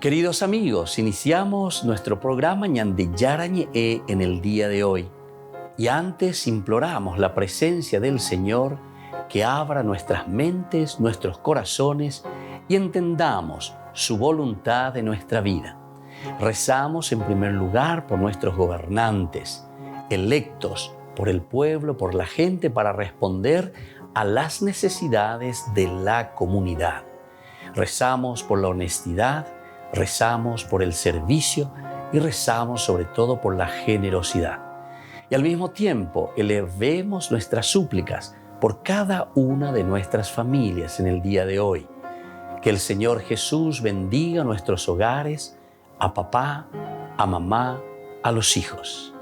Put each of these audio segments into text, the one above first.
Queridos amigos, iniciamos nuestro programa Ñande Yarañe en el día de hoy. Y antes imploramos la presencia del Señor que abra nuestras mentes, nuestros corazones y entendamos su voluntad en nuestra vida. Rezamos en primer lugar por nuestros gobernantes, electos por el pueblo, por la gente, para responder a las necesidades de la comunidad. Rezamos por la honestidad, rezamos por el servicio y rezamos sobre todo por la generosidad. Y al mismo tiempo elevemos nuestras súplicas por cada una de nuestras familias en el día de hoy. Que el Señor Jesús bendiga nuestros hogares, a papá, a mamá, a los hijos.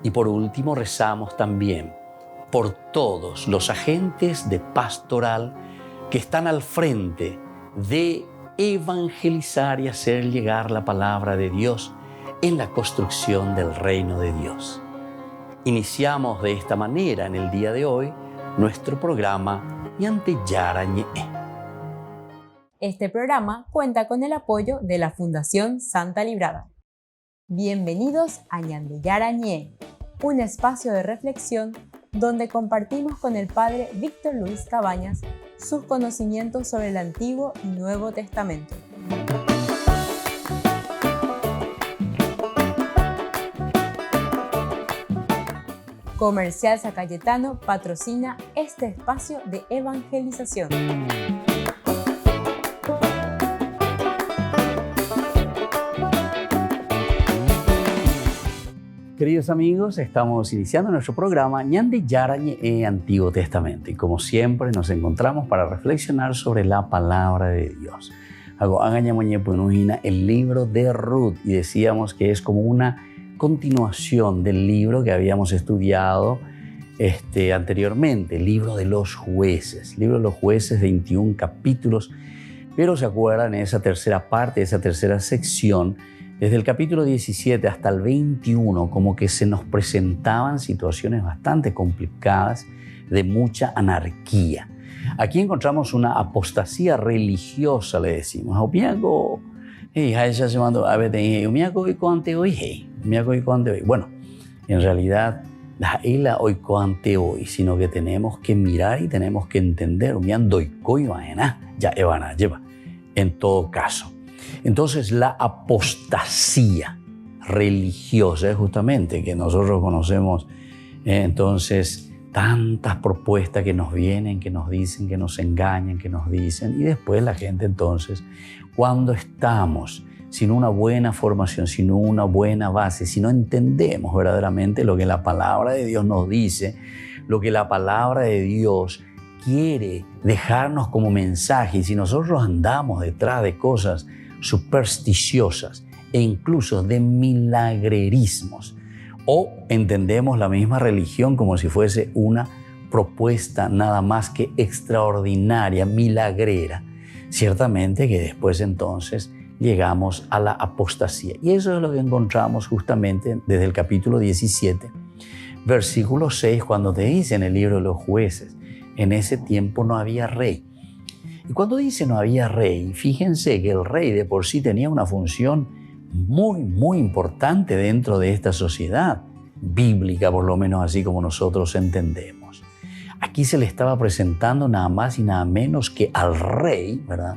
Y por último rezamos también por todos los agentes de pastoral que están al frente de evangelizar y hacer llegar la palabra de Dios en la construcción del reino de Dios. Iniciamos de esta manera en el día de hoy nuestro programa Ñande Yarañe. Este programa cuenta con el apoyo de la Fundación Santa Librada. Bienvenidos a Ñande Yarañe, un espacio de reflexión donde compartimos con el Padre Víctor Luis Cabañas sus conocimientos sobre el Antiguo y Nuevo Testamento. Comercial San Cayetano patrocina este espacio de evangelización. Queridos amigos, estamos iniciando nuestro programa Ñande Yarañe Antiguo Testamento y como siempre nos encontramos para reflexionar sobre la palabra de Dios. El libro de Ruth, y decíamos que es como una continuación del libro que habíamos estudiado anteriormente, el libro de los jueces. El libro de los jueces, 21 capítulos, pero se acuerdan en esa tercera parte, esa tercera sección, desde el capítulo 17 hasta el 21, como que se nos presentaban situaciones bastante complicadas de mucha anarquía. Aquí encontramos una apostasía religiosa, le decimos. Bueno, en realidad, sino que tenemos que mirar y tenemos que entender. En todo caso. Entonces, la apostasía religiosa es justamente que nosotros conocemos, entonces, tantas propuestas que nos vienen, que nos dicen, que nos engañan, que nos dicen, y después la gente, entonces, cuando estamos sin una buena formación, sin una buena base, si no entendemos verdaderamente lo que la palabra de Dios nos dice, lo que la palabra de Dios quiere dejarnos como mensaje, y si nosotros andamos detrás de cosas supersticiosas e incluso de milagrerismos, o entendemos la misma religión como si fuese una propuesta nada más que extraordinaria, milagrera, ciertamente que después entonces llegamos a la apostasía. Y eso es lo que encontramos justamente desde el capítulo 17, versículo 6, cuando te dice en el libro de los jueces, en ese tiempo no había rey. Y cuando dice no había rey, fíjense que el rey de por sí tenía una función muy importante dentro de esta sociedad bíblica, por lo menos así como nosotros entendemos. Aquí se le estaba presentando nada más y nada menos que al rey, ¿verdad?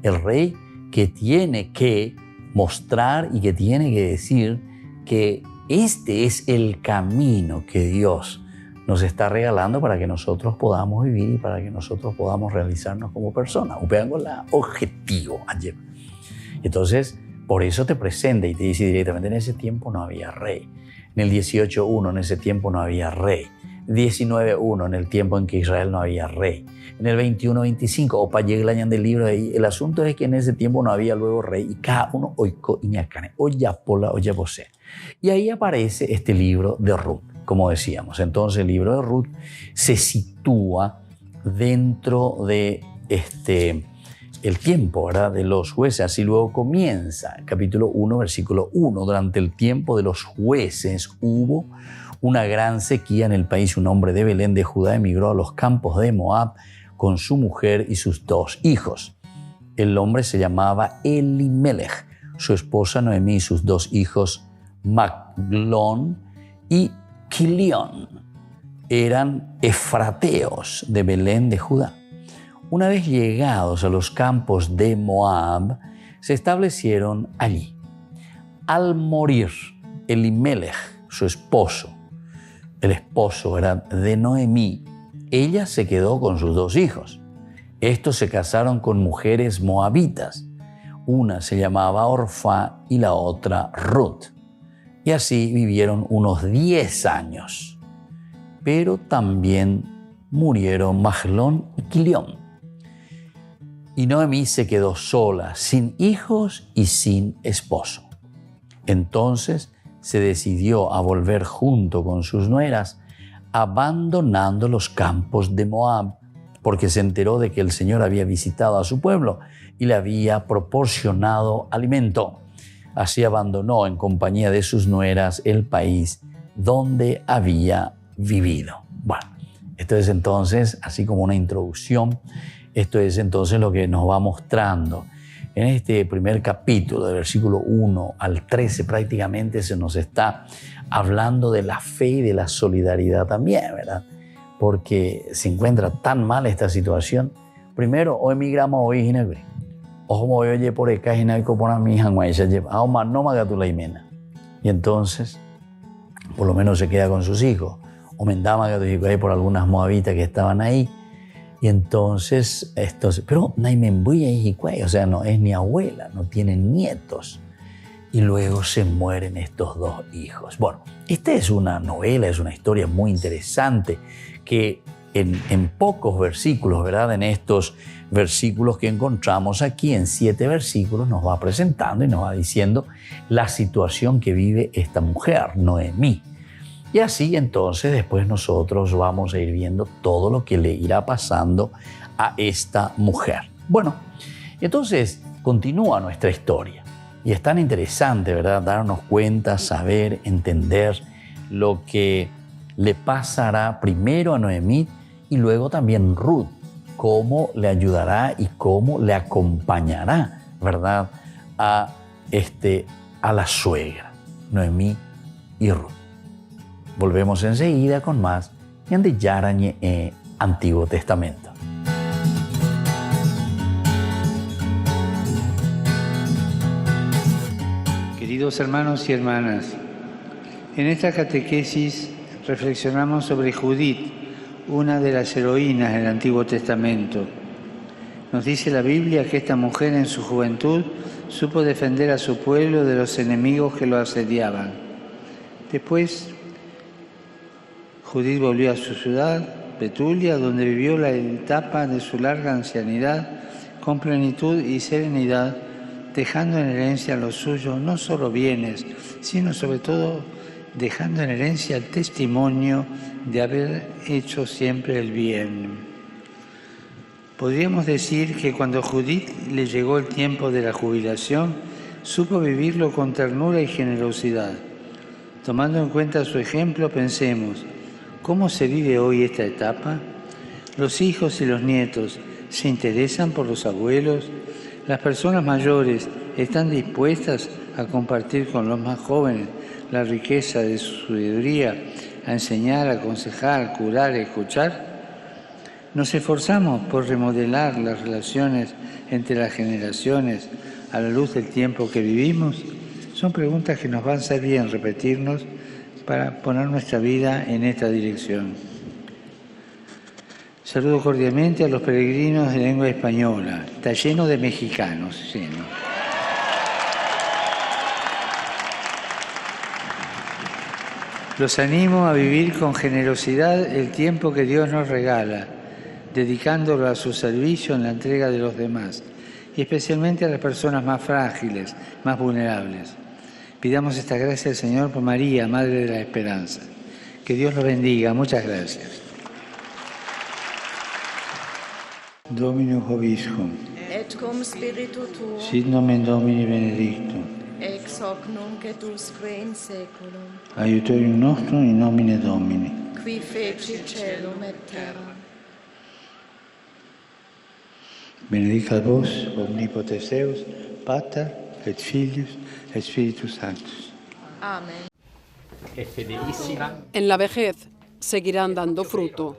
El rey que tiene que mostrar y que tiene que decir que este es el camino que Dios nos está regalando para que nosotros podamos vivir y para que nosotros podamos realizarnos como personas. La objetivo. Entonces, por eso te presenta y te dice directamente, en ese tiempo no había rey. En el 18.1, en ese tiempo no había rey. 19.1, en el tiempo en que Israel no había rey. En el 21.25, opa llega del libro ahí. El asunto es que en ese tiempo no había luego rey y cada uno oiko iñacane, oyapola, oyapose. Y ahí aparece este libro de Ruth, como decíamos. Entonces el libro de Ruth se sitúa dentro de el tiempo, ¿verdad?, de los jueces. Así luego comienza, capítulo 1, versículo 1. Durante el tiempo de los jueces hubo una gran sequía en el país. Un hombre de Belén de Judá emigró a los campos de Moab con su mujer y sus 2 hijos. El hombre se llamaba Elimelech. su esposa Noemí y sus 2 hijos Maglón y Quilión eran efrateos de Belén de Judá. Una vez llegados a los campos de Moab, se establecieron allí. Al morir Elimelech, su esposo, el esposo era de Noemí, ella se quedó con sus 2 hijos. Estos se casaron con mujeres moabitas. Una se llamaba Orfa y la otra Ruth. Y así vivieron unos 10 años. Pero también murieron Maglón y Quilión. Y Noemí se quedó sola, sin hijos y sin esposo. Entonces se decidió a volver junto con sus nueras, abandonando los campos de Moab, porque se enteró de que el Señor había visitado a su pueblo y le había proporcionado alimento. Así abandonó en compañía de sus nueras el país donde había vivido. Bueno, esto es entonces, así como una introducción, esto es entonces lo que nos va mostrando. En este primer capítulo, del versículo 1 al 13, prácticamente se nos está hablando de la fe y de la solidaridad también, ¿verdad? Porque se encuentra tan mal esta situación. Primero, hoy emigramos hoy en el ojo me oye por acá y no por mi hija no me haga la imena. Y entonces, por lo menos se queda con sus hijos. O mendama que por algunas moabitas que estaban ahí. Y entonces, pero o sea, no es ni abuela, no tiene nietos. Y luego se mueren estos 2 hijos. Bueno, esta es una novela, es una historia muy interesante que en pocos versículos, ¿verdad? En estos versículos que encontramos aquí, en 7 versículos, nos va presentando y nos va diciendo la situación que vive esta mujer, Noemí. Y así entonces después nosotros vamos a ir viendo todo lo que le irá pasando a esta mujer. Bueno, entonces continúa nuestra historia. Y es tan interesante, ¿verdad? Darnos cuenta, saber, entender lo que le pasará primero a Noemí y luego también Ruth, cómo le ayudará y cómo le acompañará, ¿verdad? A la suegra, Noemí y Ruth. Volvemos enseguida con más Ñande Yarañe Antiguo Testamento. Queridos hermanos y hermanas, en esta catequesis reflexionamos sobre Judith, una de las heroínas del Antiguo Testamento. Nos dice la Biblia que esta mujer en su juventud supo defender a su pueblo de los enemigos que lo asediaban. Después, Judith volvió a su ciudad, Betulia, donde vivió la etapa de su larga ancianidad con plenitud y serenidad, dejando en herencia a los suyos no solo bienes, sino sobre todo dejando en herencia el testimonio de haber hecho siempre el bien. Podríamos decir que cuando Judith le llegó el tiempo de la jubilación, supo vivirlo con ternura y generosidad. Tomando en cuenta su ejemplo, pensemos, ¿cómo se vive hoy esta etapa? Los hijos y los nietos se interesan por los abuelos. Las personas mayores están dispuestas a compartir con los más jóvenes la riqueza de su sabiduría, a enseñar, aconsejar, curar, escuchar. Nos esforzamos por remodelar las relaciones entre las generaciones a la luz del tiempo que vivimos. Son preguntas que nos van a ser bien repetirnos para poner nuestra vida en esta dirección. Saludo cordialmente a los peregrinos de lengua española. Está lleno de mexicanos, lleno. Los animo a vivir con generosidad el tiempo que Dios nos regala, dedicándolo a su servicio en la entrega de los demás, y especialmente a las personas más frágiles, más vulnerables. Pidamos esta gracia al Señor por María, Madre de la Esperanza. Que Dios los bendiga. Muchas gracias. Dominus vobiscum. Et cum spiritu tuo. Sit nomen Domini benedictum. Ex hoc nunc et usque in saeculum. Aiutorium nostrum in nomine Domini. Qui feci caelum et terra. Benedicat vos, omnipotens Deus, Pater et Filius, et Spiritus Sanctus. Amén. En la vejez seguirán dando fruto.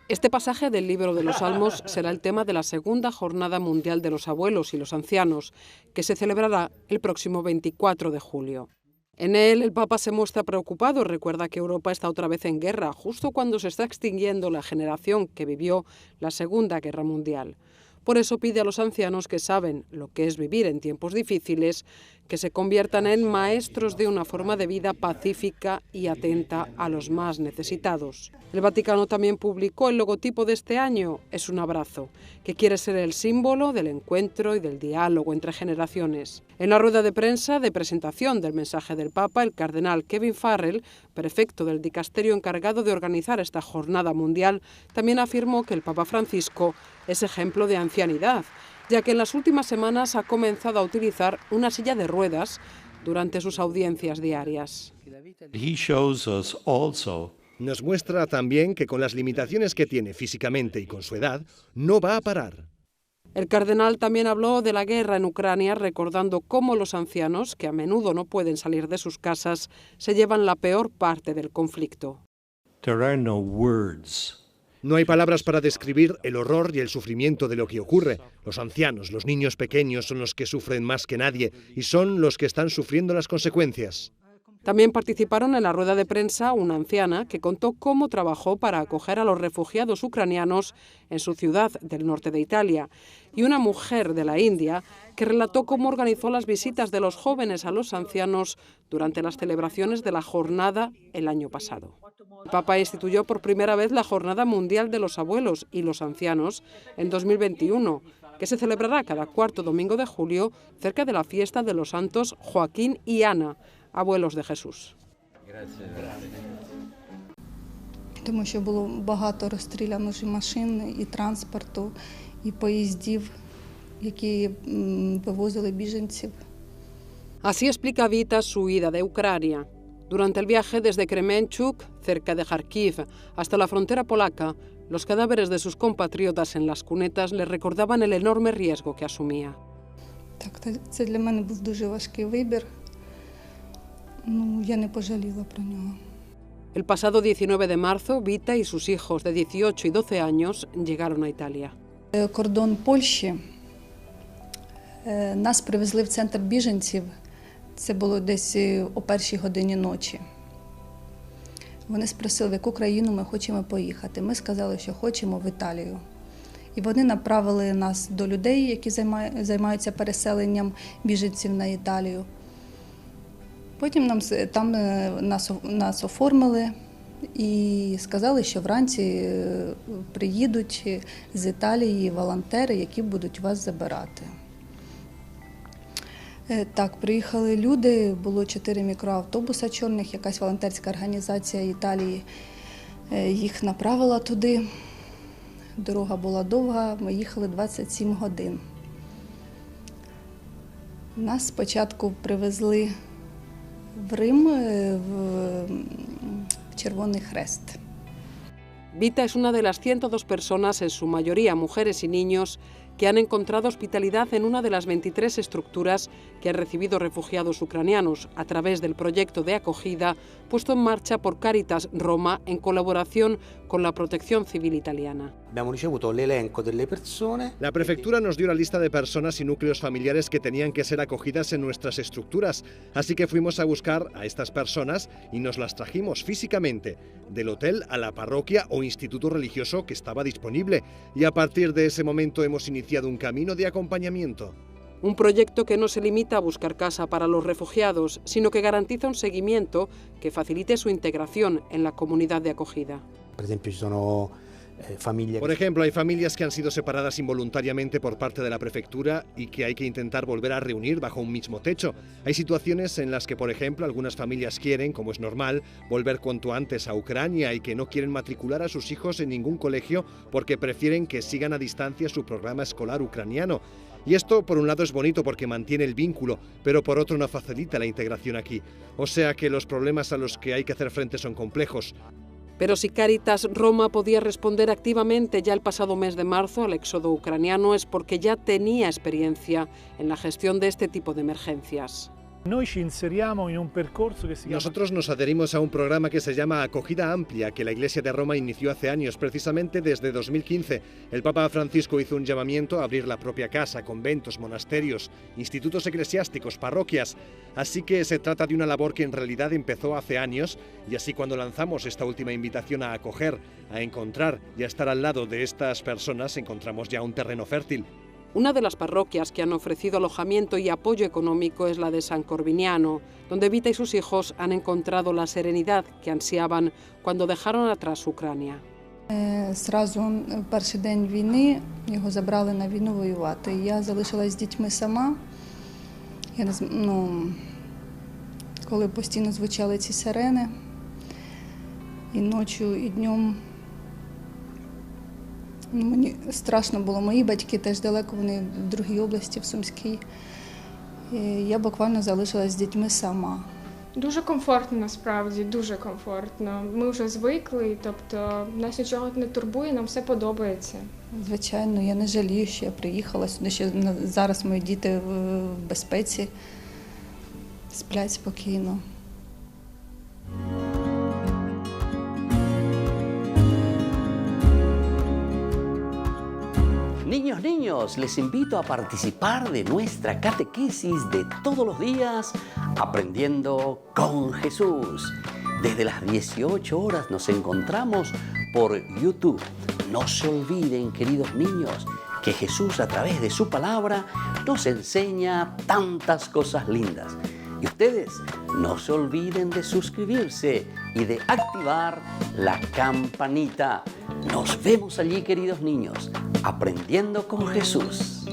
Este pasaje del libro de los Salmos será el tema de la segunda Jornada Mundial de los Abuelos y los Ancianos, que se celebrará el próximo 24 de julio. En él, el Papa se muestra preocupado, recuerda que Europa está otra vez en guerra, justo cuando se está extinguiendo la generación que vivió la Segunda Guerra Mundial. Por eso pide a los ancianos que saben lo que es vivir en tiempos difíciles, que se conviertan en maestros de una forma de vida pacífica y atenta a los más necesitados. El Vaticano también publicó el logotipo de este año, es un abrazo, que quiere ser el símbolo del encuentro y del diálogo entre generaciones. En la rueda de prensa de presentación del mensaje del Papa, el cardenal Kevin Farrell, prefecto del dicasterio encargado de organizar esta jornada mundial, también afirmó que el Papa Francisco es ejemplo de ancianidad, ya que en las últimas semanas ha comenzado a utilizar una silla de ruedas durante sus audiencias diarias. Nos muestra también que con las limitaciones que tiene físicamente y con su edad, no va a parar. El cardenal también habló de la guerra en Ucrania, recordando cómo los ancianos, que a menudo no pueden salir de sus casas, se llevan la peor parte del conflicto. No hay palabras para describir el horror y el sufrimiento de lo que ocurre. Los ancianos, los niños pequeños son los que sufren más que nadie y son los que están sufriendo las consecuencias. También participaron en la rueda de prensa una anciana que contó cómo trabajó para acoger a los refugiados ucranianos en su ciudad del norte de Italia, y una mujer de la India que relató cómo organizó las visitas de los jóvenes a los ancianos durante las celebraciones de la jornada el año pasado. El Papa instituyó por primera vez la Jornada Mundial de los Abuelos y los Ancianos en 2021, que se celebrará cada cuarto domingo de julio cerca de la fiesta de los santos Joaquín y Ana, abuelos de Jesús. Тому що було багато розстріляно машин і транспорту, і поїздів, які вивозили біженців. Así explica Vita su huida de Ucrania. Durante el viaje desde Kremenchuk, cerca de Kharkiv, hasta la frontera polaca, los cadáveres de sus compatriotas en las cunetas le recordaban el enorme riesgo que asumía. Так, це для мене був дуже важкий вибір. Я не пожаліла про нього. El pasado 19 de marzo, Vita y sus hijos de 18 y 12 años llegaron a Italia. Кордон Польщі. Нас привезли в центр біженців. Це було десь о 1-й годині ночі. Вони спросили, в яку країну ми хочемо поїхати. Ми сказали, що хочемо в Італію. І вони направили нас до людей, які займаються переселенням біженців на Італію. Потім там нас оформили і сказали, що вранці приїдуть з Італії волонтери, які будуть вас забирати. Так, приїхали люди, було 4 мікроавтобуса чорних, якась волонтерська організація Італії їх направила туди. Дорога була довга, ми їхали 27 годин. Нас спочатку привезли в Рим, в Червоний Хрест. Vita es una de las 102 personas, en su mayoría mujeres y niños, que han encontrado hospitalidad en una de las 23 estructuras que han recibido refugiados ucranianos a través del proyecto de acogida puesto en marcha por Caritas Roma en colaboración con la Protección Civil italiana. La prefectura nos dio la lista de personas y núcleos familiares que tenían que ser acogidas en nuestras estructuras, así que fuimos a buscar a estas personas y nos las trajimos físicamente, del hotel a la parroquia o instituto religioso que estaba disponible, y a partir de ese momento hemos iniciado un camino de acompañamiento. Un proyecto que no se limita a buscar casa para los refugiados, sino que garantiza un seguimiento que facilite su integración en la comunidad de acogida. Por ejemplo, hay familias que han sido separadas involuntariamente por parte de la prefectura y que hay que intentar volver a reunir bajo un mismo techo. Hay situaciones en las que, por ejemplo, algunas familias quieren, como es normal, volver cuanto antes a Ucrania y que no quieren matricular a sus hijos en ningún colegio porque prefieren que sigan a distancia su programa escolar ucraniano. Y esto, por un lado, es bonito porque mantiene el vínculo, pero por otro no facilita la integración aquí. O sea que los problemas a los que hay que hacer frente son complejos. Pero si Cáritas Roma podía responder activamente ya el pasado mes de marzo al éxodo ucraniano es porque ya tenía experiencia en la gestión de este tipo de emergencias. Nosotros nos adherimos a un programa que se llama Acogida Amplia, que la Iglesia de Roma inició hace años, precisamente desde 2015. El Papa Francisco hizo un llamamiento a abrir la propia casa, conventos, monasterios, institutos eclesiásticos, parroquias. Así que se trata de una labor que en realidad empezó hace años, y así cuando lanzamos esta última invitación a acoger, a encontrar y a estar al lado de estas personas, encontramos ya un terreno fértil. Una de las parroquias que han ofrecido alojamiento y apoyo económico es la de San Corbiniano, donde Vita y sus hijos han encontrado la serenidad que ansiaban cuando dejaron atrás Ucrania. Зразу в перший день війни його забрали на війну воювати. Я залишилась з дітьми сама. Коли постійно звучали ці сирени, і ночі, і днем. Мені страшно було. Мої батьки теж далеко, вони в другій області, в Сумській. Я буквально залишилась з дітьми сама. Дуже комфортно насправді, дуже комфортно. Ми вже звикли, тобто нас нічого не турбує, нам все подобається. Звичайно, я не жалію, що я приїхала сюди, що зараз мої діти в безпеці, сплять спокійно. Niños, les invito a participar de nuestra catequesis de todos los días, Aprendiendo con Jesús. Desde las 18 horas nos encontramos por YouTube. No se olviden, queridos niños, que Jesús a través de su palabra nos enseña tantas cosas lindas. Y ustedes no se olviden de suscribirse y de activar la campanita. Nos vemos allí, queridos niños, Aprendiendo con Jesús.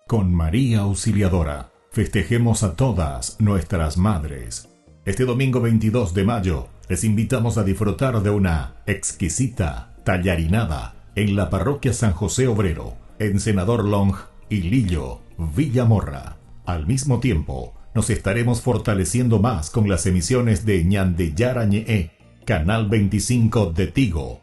Con María Auxiliadora, festejemos a todas nuestras madres. Este domingo 22 de mayo, les invitamos a disfrutar de una exquisita tallarinada en la parroquia San José Obrero, en Senador Long y Lillo, Villamorra. Al mismo tiempo, nos estaremos fortaleciendo más con las emisiones de Ñandeyara Ñe'e, Canal 25 de Tigo.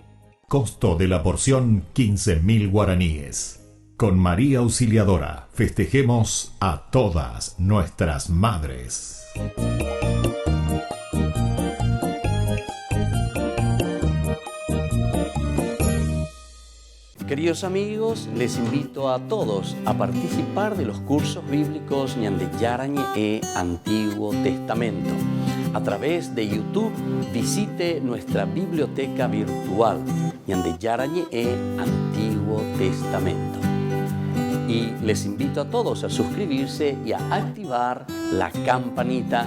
Costo de la porción 15.000 guaraníes. Con María Auxiliadora, festejemos a todas nuestras madres. Queridos amigos, les invito a todos a participar de los cursos bíblicos Ñandeyara Ñe'e Antiguo Testamento. A través de YouTube visite nuestra biblioteca virtual Ñandeyara Ñe'e Antiguo Testamento. Y les invito a todos a suscribirse y a activar la campanita.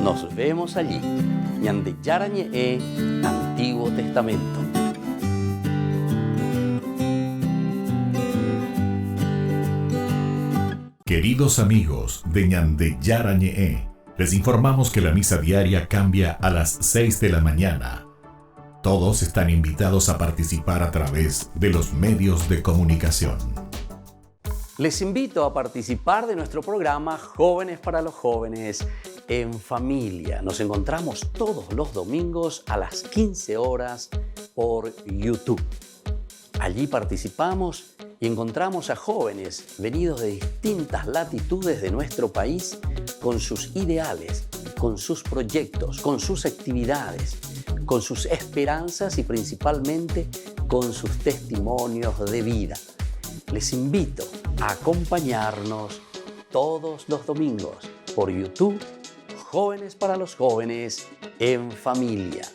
Nos vemos allí. Ñandeyara Ñe'e Antiguo Testamento. Queridos amigos de Ñandeyara Ñe'e, les informamos que la misa diaria cambia a las 6 de la mañana. Todos están invitados a participar a través de los medios de comunicación. Les invito a participar de nuestro programa Jóvenes para los Jóvenes en Familia. Nos encontramos todos los domingos a las 15 horas por YouTube. Allí participamos y encontramos a jóvenes venidos de distintas latitudes de nuestro país con sus ideales, con sus proyectos, con sus actividades, con sus esperanzas y principalmente con sus testimonios de vida. Les invito a acompañarnos todos los domingos por YouTube, Jóvenes para los Jóvenes en Familia.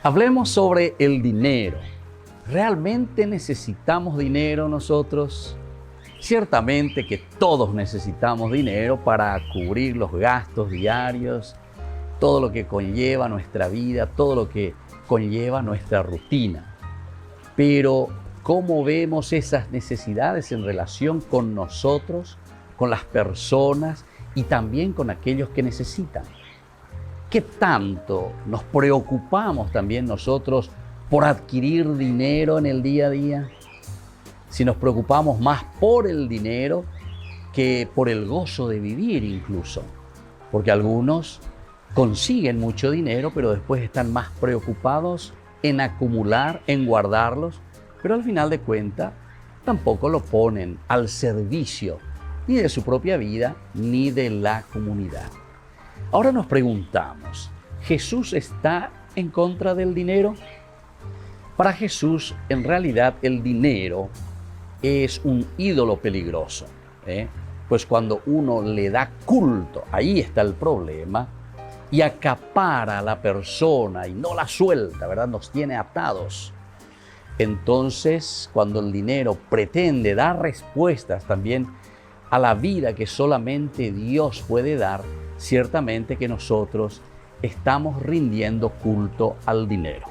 Hablemos sobre el dinero. ¿Realmente necesitamos dinero nosotros? Ciertamente que todos necesitamos dinero para cubrir los gastos diarios, todo lo que conlleva nuestra vida, todo lo que conlleva nuestra rutina. Pero, ¿cómo vemos esas necesidades en relación con nosotros, con las personas y también con aquellos que necesitan? ¿Qué tanto nos preocupamos también nosotros por adquirir dinero en el día a día? Si nos preocupamos más por el dinero que por el gozo de vivir incluso. Porque algunos consiguen mucho dinero, pero después están más preocupados en acumular, en guardarlos, pero al final de cuentas tampoco lo ponen al servicio ni de su propia vida ni de la comunidad. Ahora nos preguntamos, ¿Jesús está en contra del dinero? Para Jesús, en realidad, el dinero es un ídolo peligroso, pues cuando uno le da culto, ahí está el problema, y acapara a la persona y no la suelta, ¿verdad? Nos tiene atados. Entonces, cuando el dinero pretende dar respuestas también a la vida que solamente Dios puede dar, ciertamente que nosotros estamos rindiendo culto al dinero.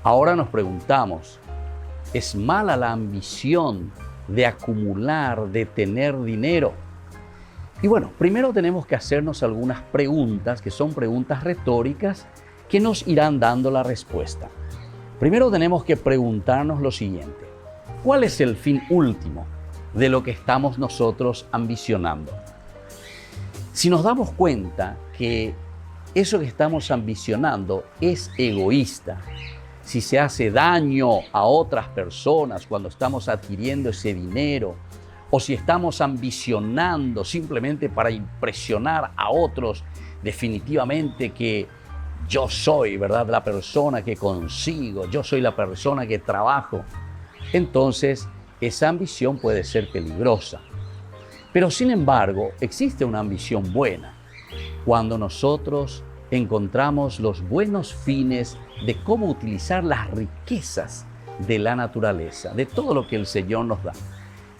Ahora nos preguntamos, ¿es mala la ambición de acumular, de tener dinero? Y bueno, primero tenemos que hacernos algunas preguntas, que son preguntas retóricas, que nos irán dando la respuesta. Primero tenemos que preguntarnos lo siguiente: ¿cuál es el fin último de lo que estamos nosotros ambicionando? Si nos damos cuenta que eso que estamos ambicionando es egoísta, si se hace daño a otras personas cuando estamos adquiriendo ese dinero, o si estamos ambicionando simplemente para impresionar a otros, definitivamente que yo soy, ¿verdad?, la persona que consigo, yo soy la persona que trabajo, entonces esa ambición puede ser peligrosa. Pero sin embargo, existe una ambición buena cuando nosotros encontramos los buenos fines de cómo utilizar las riquezas de la naturaleza, de todo lo que el Señor nos da.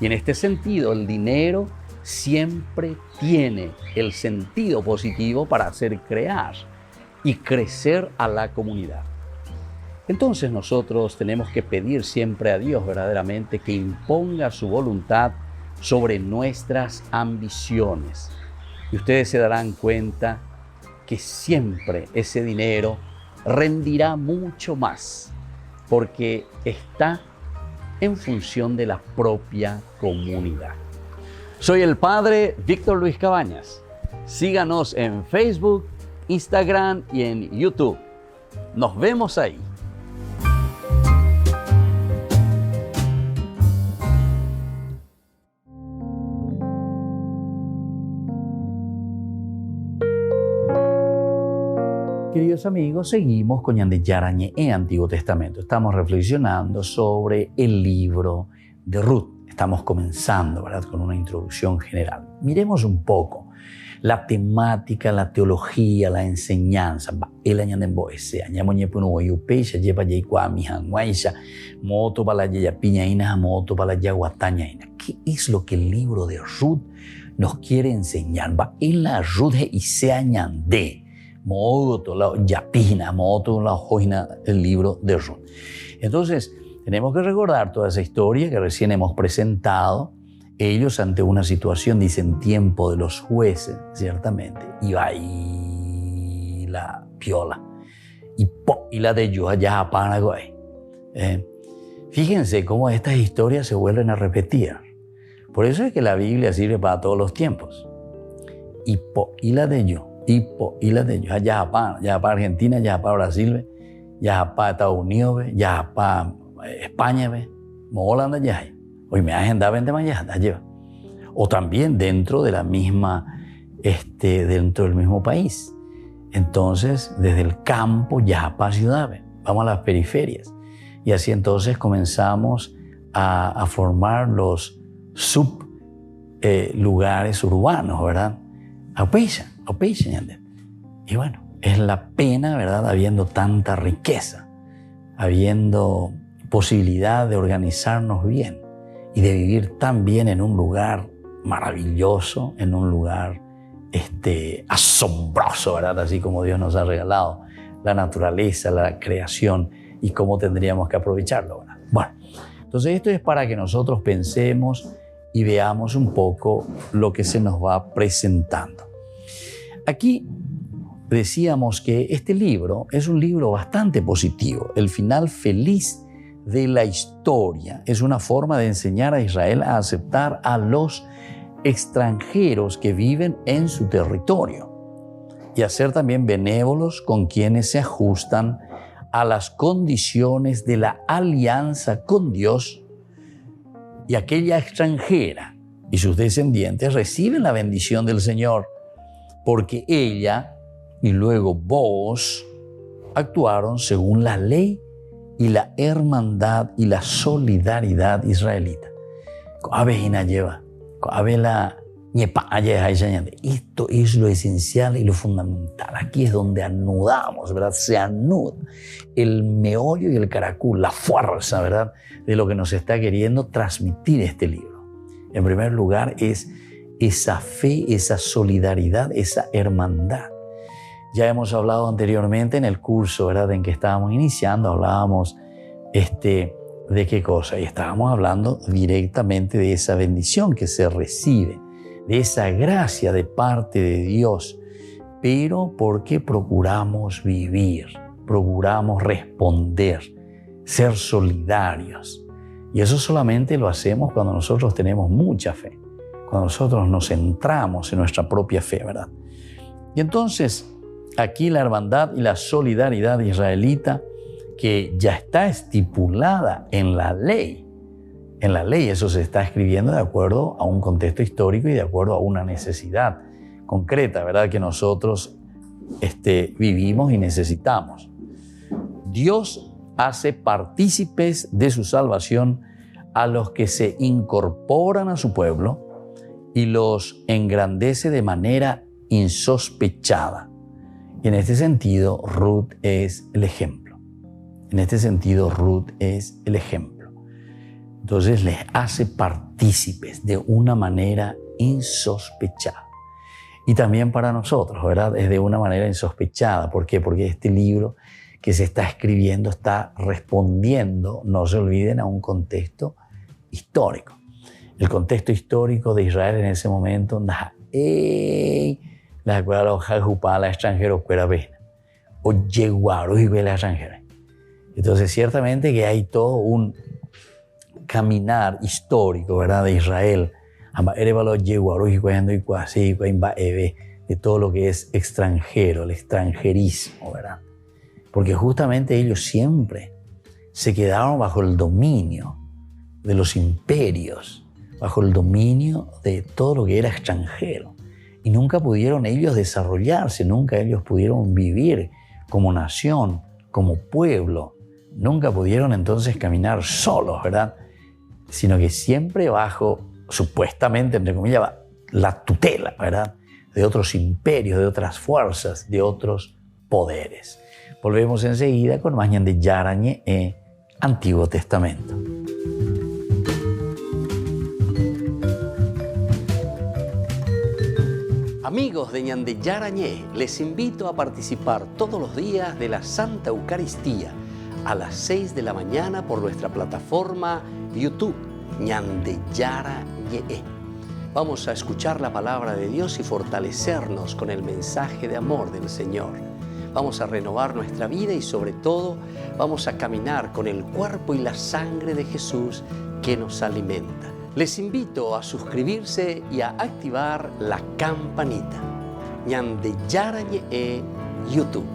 Y en este sentido, el dinero siempre tiene el sentido positivo para hacer crear y crecer a la comunidad. Entonces nosotros tenemos que pedir siempre a Dios verdaderamente que imponga su voluntad sobre nuestras ambiciones. Y ustedes se darán cuenta que siempre ese dinero rendirá mucho más porque está en función de la propia comunidad. Soy el Padre Víctor Luis Cabañas. Síganos en Facebook, Instagram y en YouTube. Nos vemos ahí. Queridos amigos, seguimos con Ñande Yarañe en Antiguo Testamento. Estamos reflexionando sobre el libro de Ruth. Estamos comenzando, ¿verdad?, con una introducción general. Miremos un poco la temática, la teología, la enseñanza. ¿Qué es lo que el libro de Ruth nos quiere enseñar? El libro de Ruth. Entonces, tenemos que recordar toda esa historia que recién hemos presentado. Ellos ante una situación, dicen, tiempo de los jueces, ciertamente, y va ahí la piola, y la de yo allá a Paraguay. Fíjense cómo estas historias se vuelven a repetir. Por eso es que la Biblia sirve para todos los tiempos. Y la de yo. Y la de ellos, ya para Argentina, ya para Brasil, ya para Estados Unidos, ya para España, Holanda, ya. Hoy me agenda 20 mañana, lleva. O también dentro de la misma, dentro del mismo país. Entonces, desde el campo ya para ciudades, vamos a las periferias. Y así entonces comenzamos a formar los lugares urbanos, ¿verdad? Y bueno, es la pena, ¿verdad?, habiendo tanta riqueza, habiendo posibilidad de organizarnos bien y de vivir tan bien en un lugar maravilloso, en un lugar asombroso, ¿verdad?, así como Dios nos ha regalado la naturaleza, la creación y cómo tendríamos que aprovecharlo, ¿verdad? Bueno, entonces esto es para que nosotros pensemos y veamos un poco lo que se nos va presentando. Aquí decíamos que este libro es un libro bastante positivo. El final feliz de la historia es una forma de enseñar a Israel a aceptar a los extranjeros que viven en su territorio y a ser también benévolos con quienes se ajustan a las condiciones de la alianza con Dios, y aquella extranjera y sus descendientes reciben la bendición del Señor porque ella y luego vos actuaron según la ley y la hermandad y la solidaridad israelita. Esto es lo esencial y lo fundamental. Aquí es donde anudamos, ¿verdad? Se anuda el meollo y el caracol, la fuerza, ¿verdad?, de lo que nos está queriendo transmitir este libro. En primer lugar es esa fe, esa solidaridad, esa hermandad. Ya hemos hablado anteriormente en el curso, ¿verdad?, en que estábamos iniciando, hablábamos ¿de qué cosa? Y estábamos hablando directamente de esa bendición que se recibe, de esa gracia de parte de Dios, pero porque procuramos vivir, procuramos responder, ser solidarios. Y eso solamente lo hacemos cuando nosotros tenemos mucha fe, cuando nosotros nos centramos en nuestra propia fe, ¿verdad? Y entonces, aquí la hermandad y la solidaridad israelita, que ya está estipulada en la ley. En la ley eso se está escribiendo de acuerdo a un contexto histórico y de acuerdo a una necesidad concreta, ¿verdad?, que nosotros vivimos y necesitamos. Dios hace partícipes de su salvación a los que se incorporan a su pueblo y los engrandece de manera insospechada. Y en este sentido, Ruth es el ejemplo. Entonces les hace partícipes de una manera insospechada. Y también para nosotros, ¿verdad?, es de una manera insospechada. ¿Por qué? Porque este libro que se está escribiendo está respondiendo, no se olviden, a un contexto histórico. El contexto histórico de Israel en ese momento, la extranjero fuera vena, o yeguaro y la extranjera. Entonces, ciertamente que hay todo un caminar histórico, ¿verdad?, de Israel, de todo lo que es extranjero, el extranjerismo, ¿verdad? Porque justamente ellos siempre se quedaron bajo el dominio de los imperios, bajo el dominio de todo lo que era extranjero. Y nunca pudieron ellos desarrollarse, nunca ellos pudieron vivir como nación, como pueblo. Nunca pudieron entonces caminar solos, ¿verdad?, sino que siempre bajo, supuestamente, entre comillas, la tutela, ¿verdad?, de otros imperios, de otras fuerzas, de otros poderes. Volvemos enseguida con más Ñande Yarañe, Antiguo Testamento. Amigos de Ñande Yarañe, les invito a participar todos los días de la Santa Eucaristía a las 6 de la mañana por nuestra plataforma YouTube, Ñande Yarañe. Vamos a escuchar la palabra de Dios y fortalecernos con el mensaje de amor del Señor. Vamos a renovar nuestra vida y sobre todo vamos a caminar con el cuerpo y la sangre de Jesús que nos alimenta. Les invito a suscribirse y a activar la campanita. Ñande Yarañe YouTube.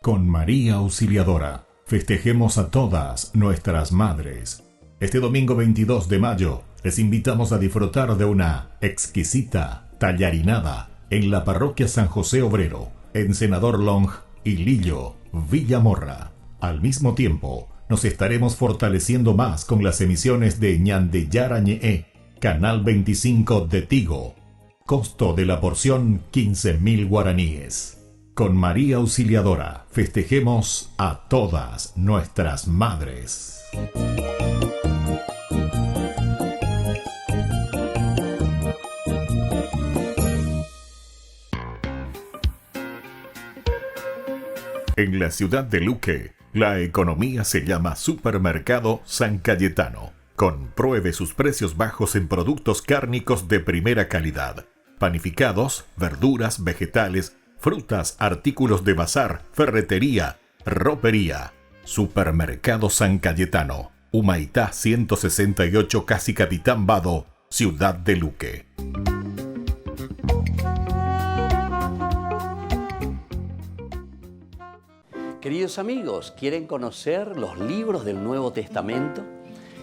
Con María Auxiliadora, festejemos a todas nuestras madres. Este domingo 22 de mayo, les invitamos a disfrutar de una exquisita tallarinada en la parroquia San José Obrero, en Senador Long y Lillo, Villamorra. Al mismo tiempo, nos estaremos fortaleciendo más con las emisiones de Ñande Yarañe, Canal 25 de Tigo. Costo de la porción 15.000 guaraníes. Con María Auxiliadora, festejemos a todas nuestras madres. En la ciudad de Luque, la economía se llama Supermercado San Cayetano. Compruebe sus precios bajos en productos cárnicos de primera calidad. Panificados, verduras, vegetales, frutas, artículos de bazar, ferretería, ropería. Supermercado San Cayetano, Humaitá 168, Casi Capitán Vado, Ciudad de Luque. Queridos amigos, ¿quieren conocer los libros del Nuevo Testamento?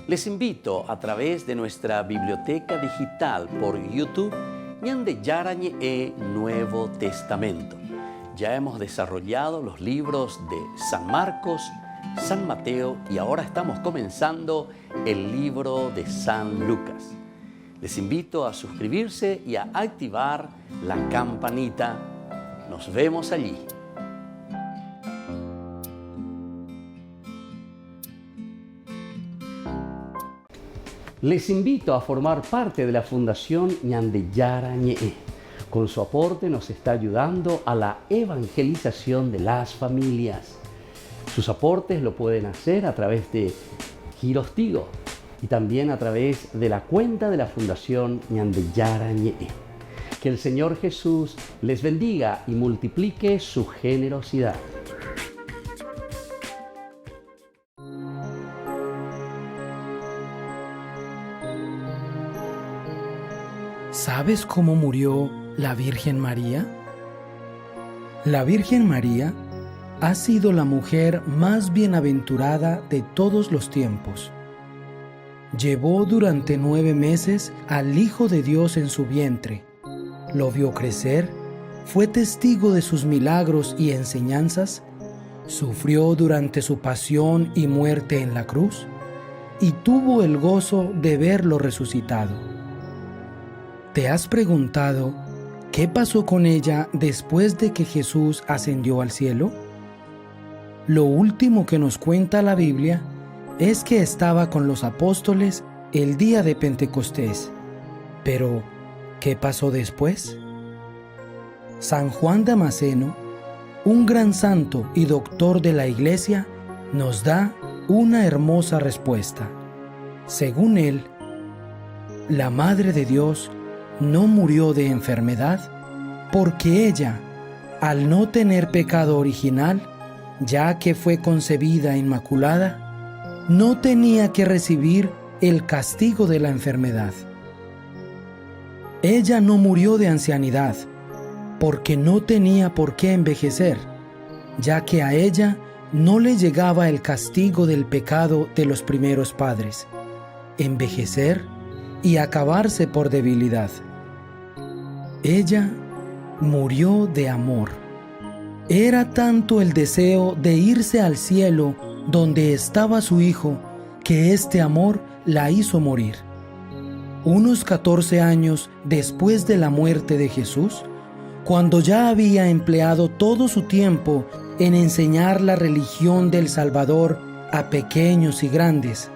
Les invito a través de nuestra biblioteca digital por YouTube Ñande Yarañe e Nuevo Testamento. Ya hemos desarrollado los libros de San Marcos, San Mateo y ahora estamos comenzando el libro de San Lucas. Les invito a suscribirse y a activar la campanita. Nos vemos allí. Les invito a formar parte de la Fundación Ñande Yarañe. Con su aporte nos está ayudando a la evangelización de las familias. Sus aportes lo pueden hacer a través de Giros Tigo y también a través de la cuenta de la Fundación Ñande Yarañe. Que el Señor Jesús les bendiga y multiplique su generosidad. ¿Sabes cómo murió la Virgen María? La Virgen María ha sido la mujer más bienaventurada de todos los tiempos. Llevó durante 9 meses al Hijo de Dios en su vientre, lo vio crecer, fue testigo de sus milagros y enseñanzas, sufrió durante su pasión y muerte en la cruz, y tuvo el gozo de verlo resucitado. ¿Te has preguntado qué pasó con ella después de que Jesús ascendió al cielo? Lo último que nos cuenta la Biblia es que estaba con los apóstoles el día de Pentecostés. Pero, ¿qué pasó después? San Juan Damasceno, un gran santo y doctor de la Iglesia, nos da una hermosa respuesta. Según él, la Madre de Dios no murió de enfermedad porque ella, al no tener pecado original, ya que fue concebida inmaculada, no tenía que recibir el castigo de la enfermedad. Ella no murió de ancianidad porque no tenía por qué envejecer, ya que a ella no le llegaba el castigo del pecado de los primeros padres, envejecer y acabarse por debilidad. Ella murió de amor. Era tanto el deseo de irse al cielo donde estaba su Hijo, que este amor la hizo morir. Unos 14 años después de la muerte de Jesús, cuando ya había empleado todo su tiempo en enseñar la religión del Salvador a pequeños y grandes,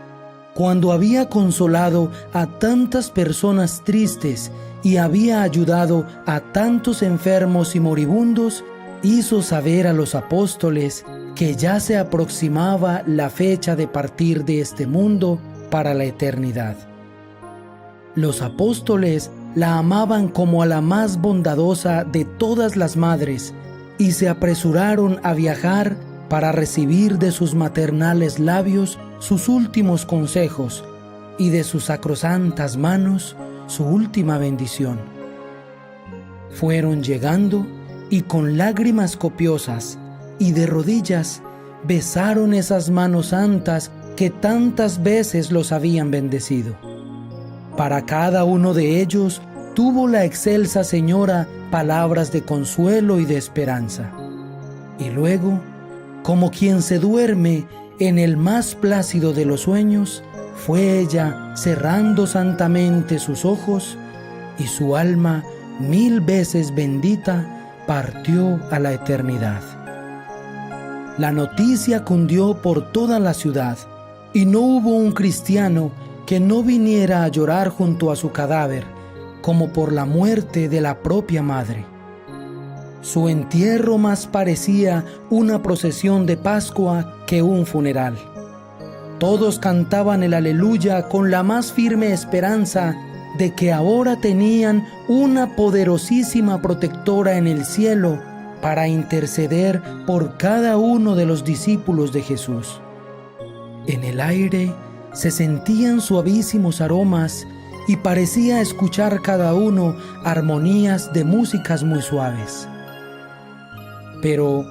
cuando había consolado a tantas personas tristes y había ayudado a tantos enfermos y moribundos, hizo saber a los apóstoles que ya se aproximaba la fecha de partir de este mundo para la eternidad. Los apóstoles la amaban como a la más bondadosa de todas las madres y se apresuraron a viajar para recibir de sus maternales labios sus últimos consejos y de sus sacrosantas manos su última bendición. Fueron llegando y con lágrimas copiosas y de rodillas besaron esas manos santas que tantas veces los habían bendecido. Para cada uno de ellos tuvo la excelsa señora palabras de consuelo y de esperanza. Y luego, como quien se duerme en el más plácido de los sueños, fue ella cerrando santamente sus ojos y su alma 1000 veces bendita partió a la eternidad. La noticia cundió por toda la ciudad y no hubo un cristiano que no viniera a llorar junto a su cadáver, como por la muerte de la propia madre. Su entierro más parecía una procesión de Pascua que un funeral. Todos cantaban el aleluya con la más firme esperanza de que ahora tenían una poderosísima protectora en el cielo para interceder por cada uno de los discípulos de Jesús. En el aire se sentían suavísimos aromas y parecía escuchar cada uno armonías de músicas muy suaves. Pero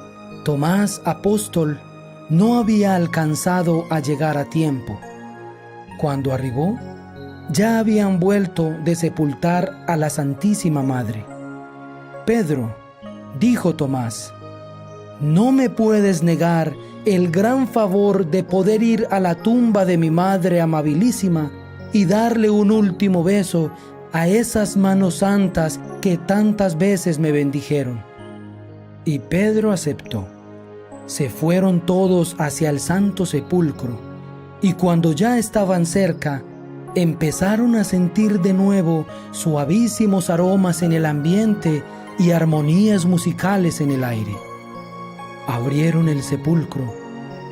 Tomás, apóstol, no había alcanzado a llegar a tiempo. Cuando arribó, ya habían vuelto de sepultar a la Santísima Madre. Pedro, dijo Tomás, ¿no me puedes negar el gran favor de poder ir a la tumba de mi Madre amabilísima y darle un último beso a esas manos santas que tantas veces me bendijeron? Y Pedro aceptó. Se fueron todos hacia el Santo Sepulcro, y cuando ya estaban cerca, empezaron a sentir de nuevo suavísimos aromas en el ambiente y armonías musicales en el aire. Abrieron el sepulcro,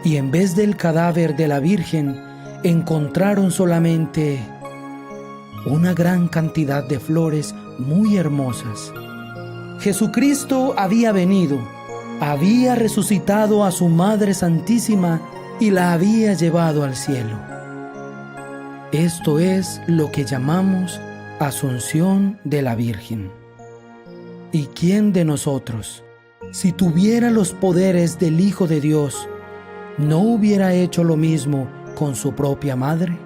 y en vez del cadáver de la Virgen, encontraron solamente una gran cantidad de flores muy hermosas. Jesucristo había venido, había resucitado a su Madre Santísima y la había llevado al cielo. Esto es lo que llamamos Asunción de la Virgen. ¿Y quién de nosotros, si tuviera los poderes del Hijo de Dios, no hubiera hecho lo mismo con su propia madre?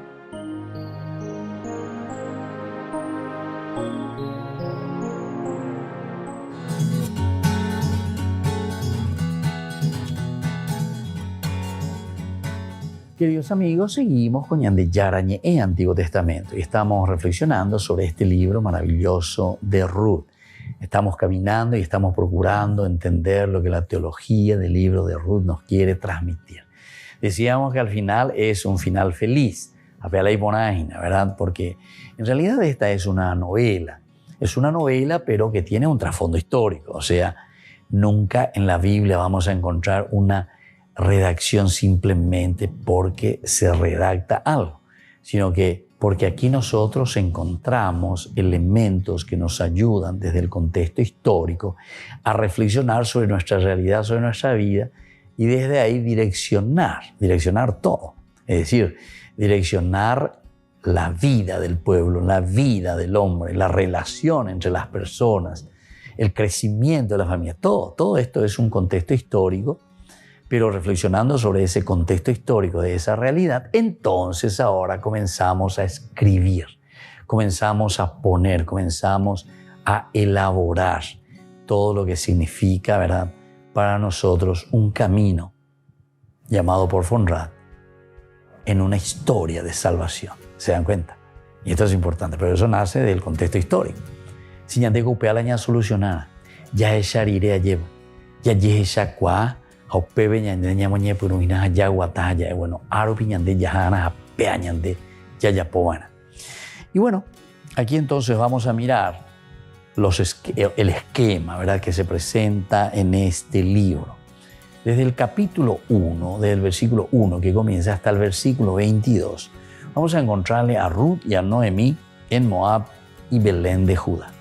Queridos amigos, seguimos con Ñande Yarañe en Antiguo Testamento y estamos reflexionando sobre este libro maravilloso de Ruth. Estamos caminando y estamos procurando entender lo que la teología del libro de Ruth nos quiere transmitir. Decíamos que al final es un final feliz, apela y ponágina, ¿verdad? Porque en realidad esta es una novela. Es una novela, pero que tiene un trasfondo histórico. O sea, nunca en la Biblia vamos a encontrar una redacción simplemente porque se redacta algo, sino que porque aquí nosotros encontramos elementos que nos ayudan desde el contexto histórico a reflexionar sobre nuestra realidad, sobre nuestra vida y desde ahí direccionar todo. Es decir, direccionar la vida del pueblo, la vida del hombre, la relación entre las personas, el crecimiento de la familia. Todo esto es un contexto histórico, pero reflexionando sobre ese contexto histórico de esa realidad, entonces ahora comenzamos a escribir, comenzamos a poner, comenzamos a elaborar todo lo que significa, ¿verdad?, para nosotros un camino llamado por von Rad en una historia de salvación. ¿Se dan cuenta? Y esto es importante, pero eso nace del contexto histórico. Si ya te copia la ña solucionada, ya es sharire a lleva, ya es shakwa, a pebe ñande ñamoñe puruina ya guata ya bueno, aro piñande ya peañande ya poana. Y bueno, aquí entonces vamos a mirar el esquema, ¿verdad?, que se presenta en este libro. Desde el capítulo 1, desde el versículo 1 que comienza hasta el versículo 22, vamos a encontrarle a Ruth y a Noemí en Moab y Belén de Judá.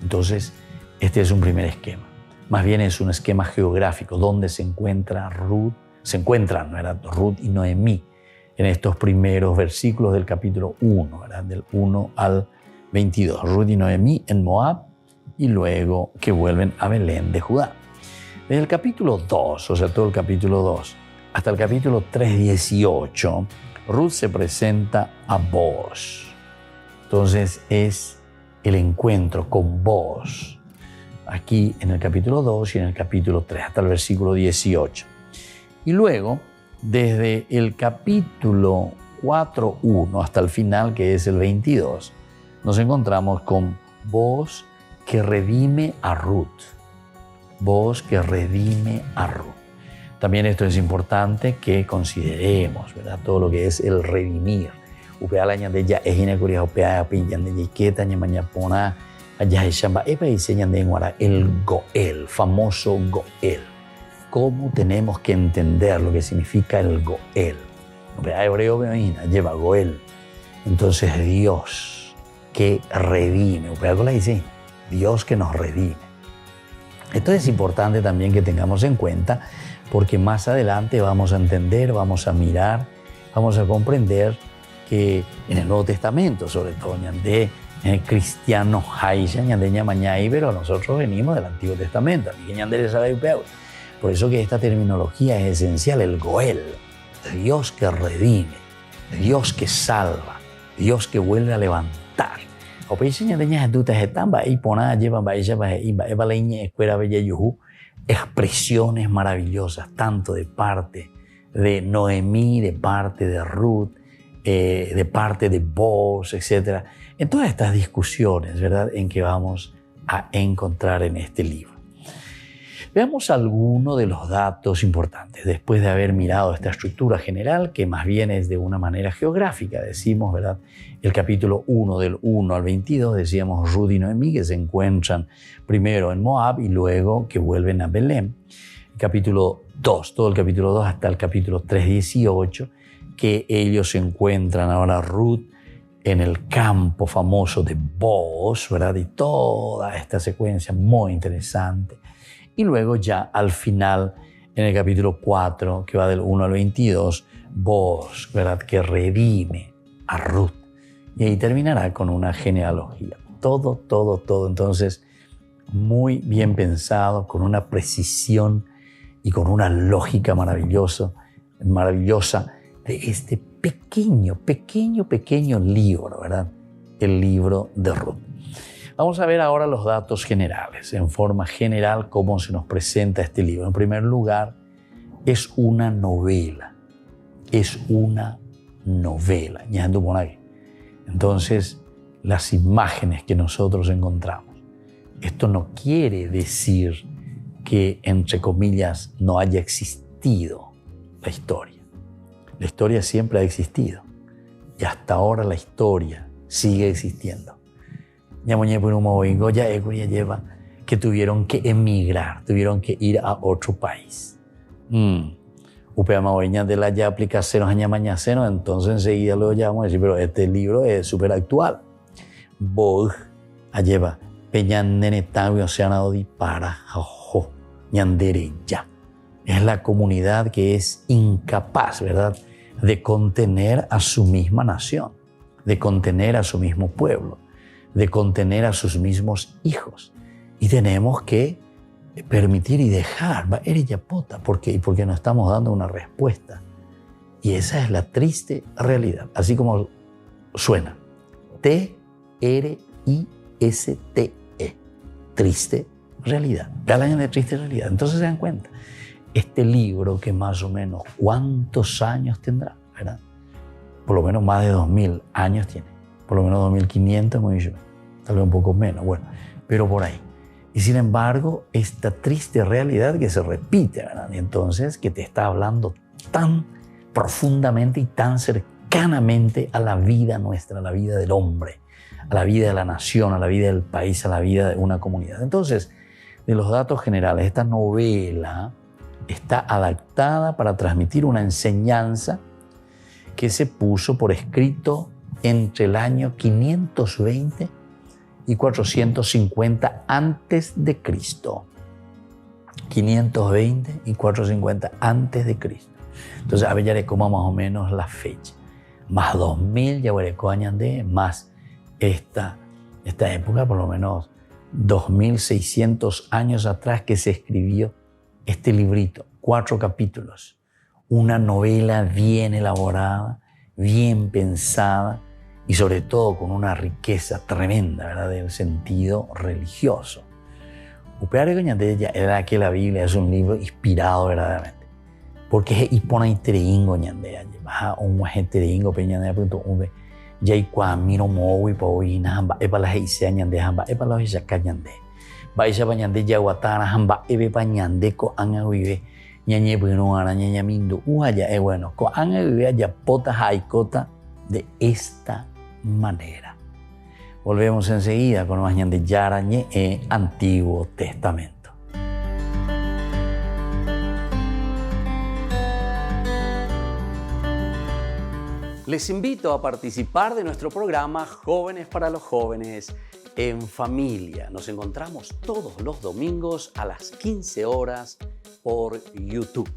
Entonces, este es un primer esquema. Más bien es un esquema geográfico donde se encuentran, ¿verdad?, Ruth y Noemí en estos primeros versículos del capítulo 1, ¿verdad?, del 1 al 22. Ruth y Noemí en Moab y luego que vuelven a Belén de Judá. Desde el capítulo 2, o sea, todo el capítulo 2, hasta el capítulo 3:18, Ruth se presenta a Boaz. Entonces es el encuentro con Boaz. Aquí en el capítulo 2 y en el capítulo 3, hasta el versículo 18. Y luego, desde el capítulo 4:1 hasta el final, que es el 22, nos encontramos con Boaz que redime a Ruth. Boaz que redime a Ruth. También esto es importante que consideremos, ¿verdad?, todo lo que es el redimir. Upea la ñande ya es inacuria, upea piñande ya queta ña mañapona. Allá es Shamba, el Goel, famoso Goel. ¿Cómo tenemos que entender lo que significa el Goel? hebreo me imagina, lleva Goel. Entonces Dios que redime, la dice, Dios que nos redime. Esto es importante también que tengamos en cuenta porque más adelante vamos a entender, vamos a mirar, vamos a comprender que en el Nuevo Testamento, sobre todo ñandé, en el cristiano haisha, ñandé ñamañay, pero nosotros venimos del Antiguo Testamento, así que ñandé le sabe peor. Por eso que esta terminología es esencial, el Goel, Dios que redime, Dios que salva, Dios que vuelve a levantar. Expresiones maravillosas, tanto de parte de Noemí, de parte de Ruth, de parte de Boaz, etc. En todas estas discusiones, ¿verdad?, en que vamos a encontrar en este libro. Veamos algunos de los datos importantes, después de haber mirado esta estructura general, que más bien es de una manera geográfica. Decimos, ¿verdad?, el capítulo 1, del 1 al 22, decíamos Ruth y Noemí, que se encuentran primero en Moab y luego que vuelven a Belén. El capítulo 2, todo el capítulo 2 hasta el capítulo 3, 18, que ellos se encuentran ahora Ruth en el campo famoso de Boaz, ¿verdad?, y toda esta secuencia muy interesante. Y luego ya al final, en el capítulo 4, que va del 1 al 22, Boaz, ¿verdad?, que redime a Ruth. Y ahí terminará con una genealogía. Todo. Entonces, muy bien pensado, con una precisión y con una lógica maravillosa de este pequeño libro, ¿verdad? El libro de Ruth. Vamos a ver ahora los datos generales, en forma general, cómo se nos presenta este libro. En primer lugar, es una novela. Entonces, las imágenes que nosotros encontramos, esto no quiere decir que, entre comillas, no haya existido la historia. La historia siempre ha existido y hasta ahora la historia sigue existiendo. Que tuvieron que emigrar, tuvieron que ir a otro país. Entonces enseguida lo llamamos a decir, pero este libro es súper actual. Boj, alleva, peñanenetawi, oceanado para jajo, ñandereya. Es la comunidad que es incapaz, ¿verdad?, de contener a su misma nación, de contener a su mismo pueblo, de contener a sus mismos hijos. Y tenemos que permitir y dejar, porque no estamos dando una respuesta. Y esa es la triste realidad, así como suena. T-R-I-S-T-E, triste realidad. Vean de triste realidad. Entonces se dan cuenta, este libro que más o menos, ¿cuántos años tendrá? ¿Verdad? Por lo menos más de 2000 años tiene, por lo menos 2500, tal vez un poco menos, bueno, pero por ahí. Y sin embargo, esta triste realidad que se repite, ¿verdad? Y entonces, que te está hablando tan profundamente y tan cercanamente a la vida nuestra, a la vida del hombre, a la vida de la nación, a la vida del país, a la vida de una comunidad. Entonces, de los datos generales, esta novela está adaptada para transmitir una enseñanza que se puso por escrito entre el año 520 y 450 antes de Cristo. 520 y 450 antes de Cristo. Entonces, a ver, ya le como más o menos la fecha. Más 2000, ya veré de más esta época, por lo menos 2600 años atrás, que se escribió este librito, 4 capítulos. Una novela bien elaborada, bien pensada, y sobre todo con una riqueza tremenda, ¿verdad?, del sentido religioso. Era que la Biblia es un libro inspirado verdaderamente. Porque es hipona intereingo ñandea, baja un gente peñandea punto v, ya y cuamiro mowi pauina hamba epala heisea ñandea hamba epala heisea cañande. Baisa pañande yaguatana hamba ebe pañande ko anga vive ñañe bueno ana ñaña mindo uaya bueno ko anga vive ya pota haikota de esta manera. Volvemos enseguida con más ñande yarañe Antiguo Testamento. Les invito a participar de nuestro programa Jóvenes para los Jóvenes en Familia. Nos encontramos todos los domingos a las 15 horas por YouTube.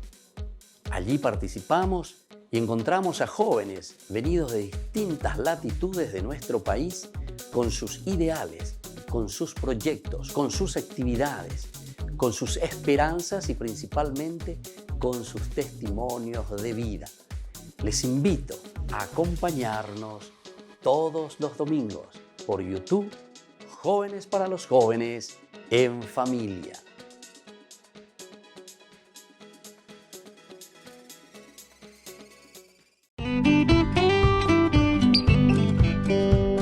Allí participamos y encontramos a jóvenes venidos de distintas latitudes de nuestro país con sus ideales, con sus proyectos, con sus actividades, con sus esperanzas y principalmente con sus testimonios de vida. Les invito a acompañarnos todos los domingos por YouTube, Jóvenes para los Jóvenes en Familia.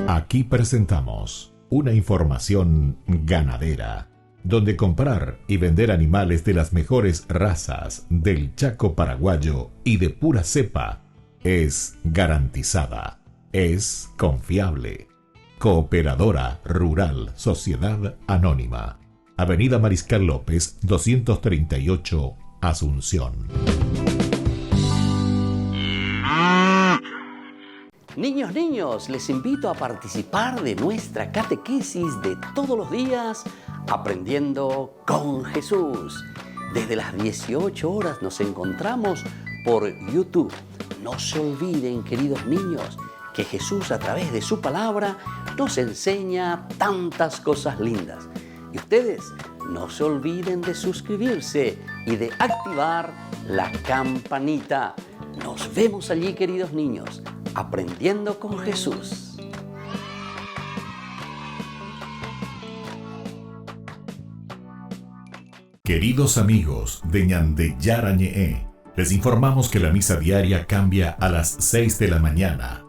Aquí presentamos una información ganadera, donde comprar y vender animales de las mejores razas del Chaco paraguayo y de pura cepa es garantizada, es confiable. Cooperadora Rural Sociedad Anónima, Avenida Mariscal López, 238, Asunción. Niños, les invito a participar de nuestra catequesis de todos los días, Aprendiendo con Jesús. Desde las 18 horas nos encontramos por YouTube. No se olviden, queridos niños, que Jesús a través de su palabra nos enseña tantas cosas lindas. Y ustedes no se olviden de suscribirse y de activar la campanita. Nos vemos allí, queridos niños, Aprendiendo con Jesús. Queridos amigos de Ñande Yarañe, les informamos que la misa diaria cambia a las 6 de la mañana.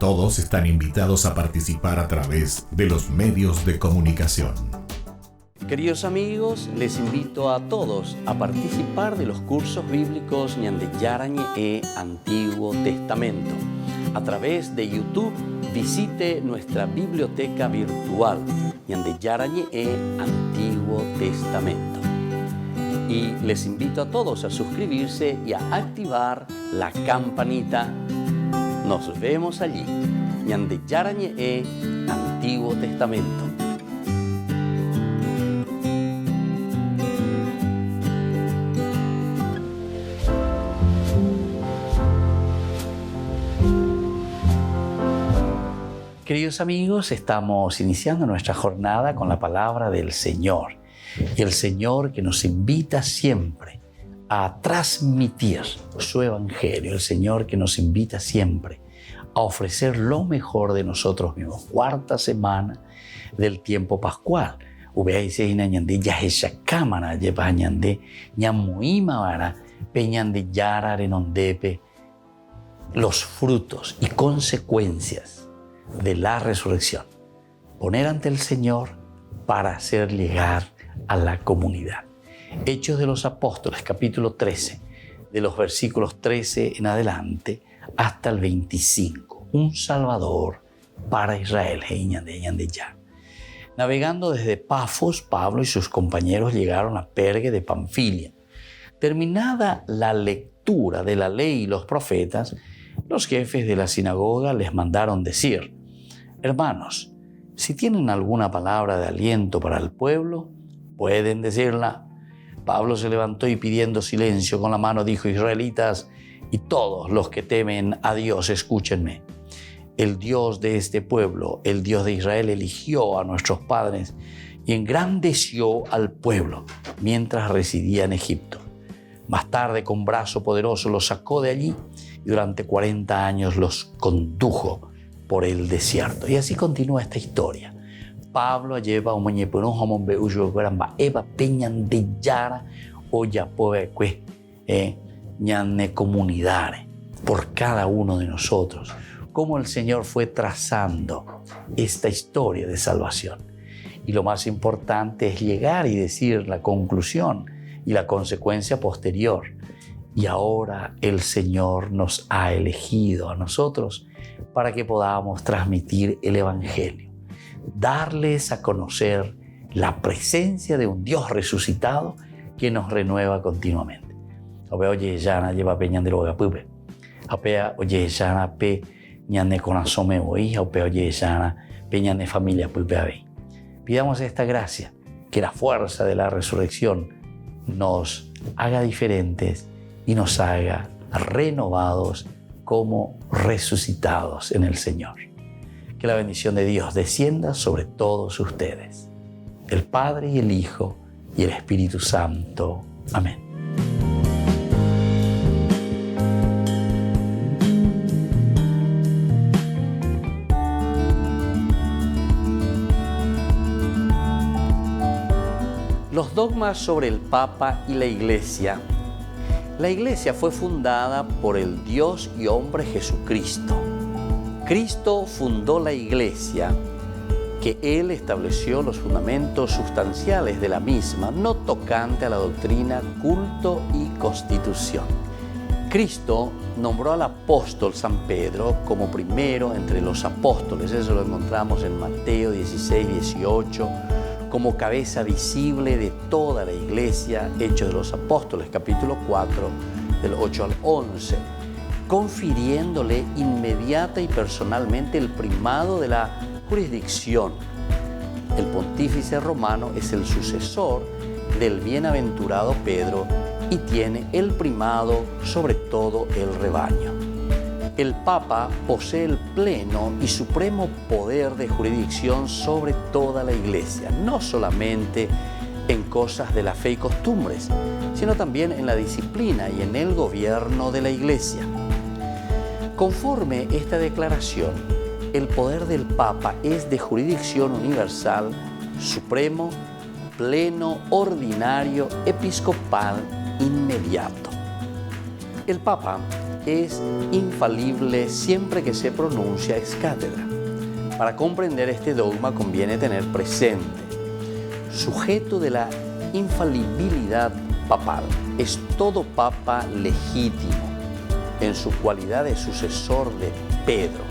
Todos están invitados a participar a través de los medios de comunicación. Queridos amigos, les invito a todos a participar de los cursos bíblicos Ñande Yarañe Antiguo Testamento. A través de YouTube, visite nuestra biblioteca virtual Ñande Yarañe Antiguo Testamento. Y les invito a todos a suscribirse y a activar la campanita. Nos vemos allí, Ñande Yarañe Antiguo Testamento. Queridos amigos, estamos iniciando nuestra jornada con la palabra del Señor. Y el Señor que nos invita siempre a transmitir su evangelio. El Señor que nos invita siempre a ofrecer lo mejor de nosotros mismos. Cuarta semana del tiempo pascual. Ubeaise ñande yajesha cámara lleva ñande ñamuima vara peñande yara renondepe los frutos y consecuencias de la resurrección. Poner ante el Señor para hacer llegar a la comunidad. Hechos de los Apóstoles, capítulo 13, de los versículos 13 en adelante hasta el 25. Un Salvador para Israel. Navegando desde Pafos, Pablo y sus compañeros llegaron a Perge de Panfilia. Terminada la lectura de la ley y los profetas, los jefes de la sinagoga les mandaron decir: hermanos, si tienen alguna palabra de aliento para el pueblo, pueden decirla. Pablo se levantó y pidiendo silencio con la mano dijo: israelitas y todos los que temen a Dios, escúchenme. El Dios de este pueblo, el Dios de Israel, eligió a nuestros padres y engrandeció al pueblo mientras residía en Egipto. Más tarde, con brazo poderoso, los sacó de allí y durante 40 años los condujo por el desierto. Y así continúa esta historia. Pablo lleva un muñepuno homombe uyo gramba eva peñan de yara o ya poeque ñane comunidare por cada uno de nosotros. Cómo el Señor fue trazando esta historia de salvación. Y lo más importante es llegar y decir la conclusión y la consecuencia posterior. Y ahora el Señor nos ha elegido a nosotros para que podamos transmitir el Evangelio, darles a conocer la presencia de un Dios resucitado que nos renueva continuamente. Apea oye sana pe ñane conasome hoy, apea oye sana pe ñane familia pulpeave. Pidamos esta gracia, que la fuerza de la resurrección nos haga diferentes y nos haga renovados como resucitados en el Señor. Que la bendición de Dios descienda sobre todos ustedes, el Padre y el Hijo y el Espíritu Santo. Amén. Los dogmas sobre el Papa y la Iglesia. La Iglesia fue fundada por el Dios y hombre Jesucristo. Cristo fundó la Iglesia, que Él estableció los fundamentos sustanciales de la misma, no tocante a la doctrina, culto y constitución. Cristo nombró al apóstol San Pedro como primero entre los apóstoles, eso lo encontramos en Mateo 16, 18, como cabeza visible de toda la Iglesia, Hechos de los Apóstoles, capítulo 4, del 8 al 11, confiriéndole inmediata y personalmente el primado de la jurisdicción. El pontífice romano es el sucesor del bienaventurado Pedro y tiene el primado sobre todo el rebaño. El Papa posee el pleno y supremo poder de jurisdicción sobre toda la Iglesia, no solamente en cosas de la fe y costumbres, sino también en la disciplina y en el gobierno de la Iglesia. Conforme esta declaración, el poder del Papa es de jurisdicción universal, supremo, pleno, ordinario, episcopal, inmediato. El Papa es infalible siempre que se pronuncia ex cátedra. Para comprender este dogma conviene tener presente, sujeto de la infalibilidad papal, es todo papa legítimo en su cualidad de sucesor de Pedro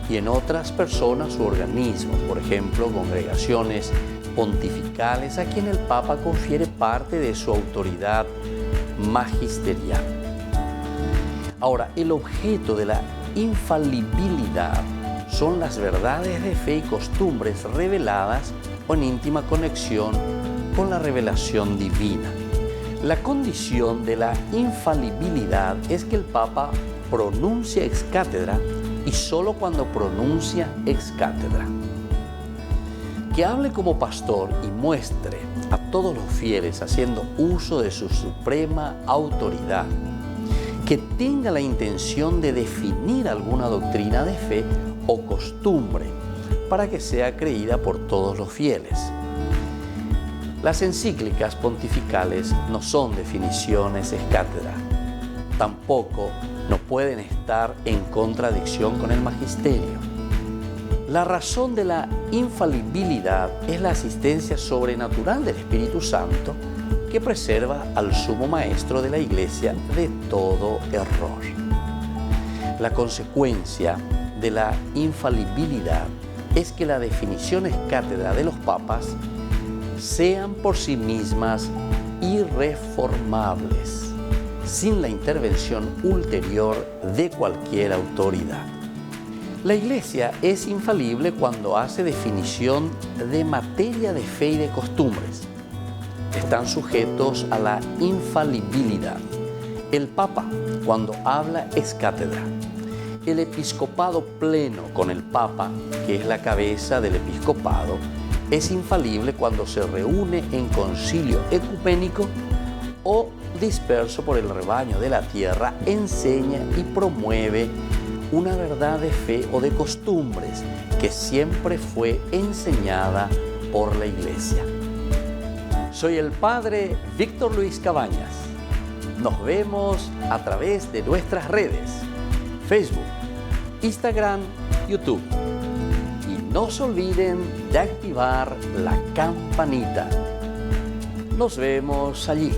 y en otras personas u organismos, por ejemplo, congregaciones pontificales a quien el Papa confiere parte de su autoridad magisterial. Ahora, el objeto de la infalibilidad son las verdades de fe y costumbres reveladas o en íntima conexión con la revelación divina. La condición de la infalibilidad es que el Papa pronuncia ex cátedra y solo cuando pronuncia ex cátedra. Que hable como pastor y muestre a todos los fieles haciendo uso de su suprema autoridad, que tenga la intención de definir alguna doctrina de fe o costumbre para que sea creída por todos los fieles. Las encíclicas pontificales no son definiciones ex cátedra, tampoco no pueden estar en contradicción con el magisterio. La razón de la infalibilidad es la asistencia sobrenatural del Espíritu Santo que preserva al sumo maestro de la Iglesia de todo error. La consecuencia de la infalibilidad es que las definiciones cátedra de los papas sean por sí mismas irreformables, sin la intervención ulterior de cualquier autoridad. La Iglesia es infalible cuando hace definición de materia de fe y de costumbres. Están sujetos a la infalibilidad. El Papa, cuando habla ex cátedra. El episcopado pleno con el Papa, que es la cabeza del episcopado, es infalible cuando se reúne en concilio ecuménico o disperso por el rebaño de la tierra, enseña y promueve una verdad de fe o de costumbres que siempre fue enseñada por la Iglesia. Soy el Padre Víctor Luis Cabañas. Nos vemos a través de nuestras redes, Facebook, Instagram, YouTube. Y no se olviden de activar la campanita. Nos vemos allí.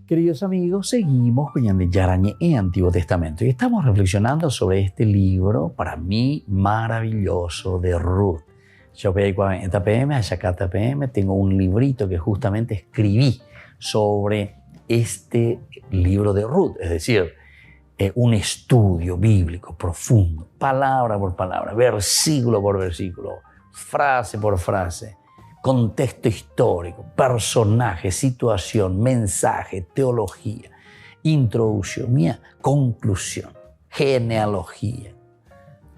Queridos amigos, seguimos con Ñande Yarañé en Antiguo Testamento y estamos reflexionando sobre este libro, para mí, maravilloso, de Ruth. Yo tengo un librito que justamente escribí sobre este libro de Ruth, es decir, un estudio bíblico profundo, palabra por palabra, versículo por versículo, frase por frase, contexto histórico, personaje, situación, mensaje, teología, introducción, mía, conclusión, genealogía,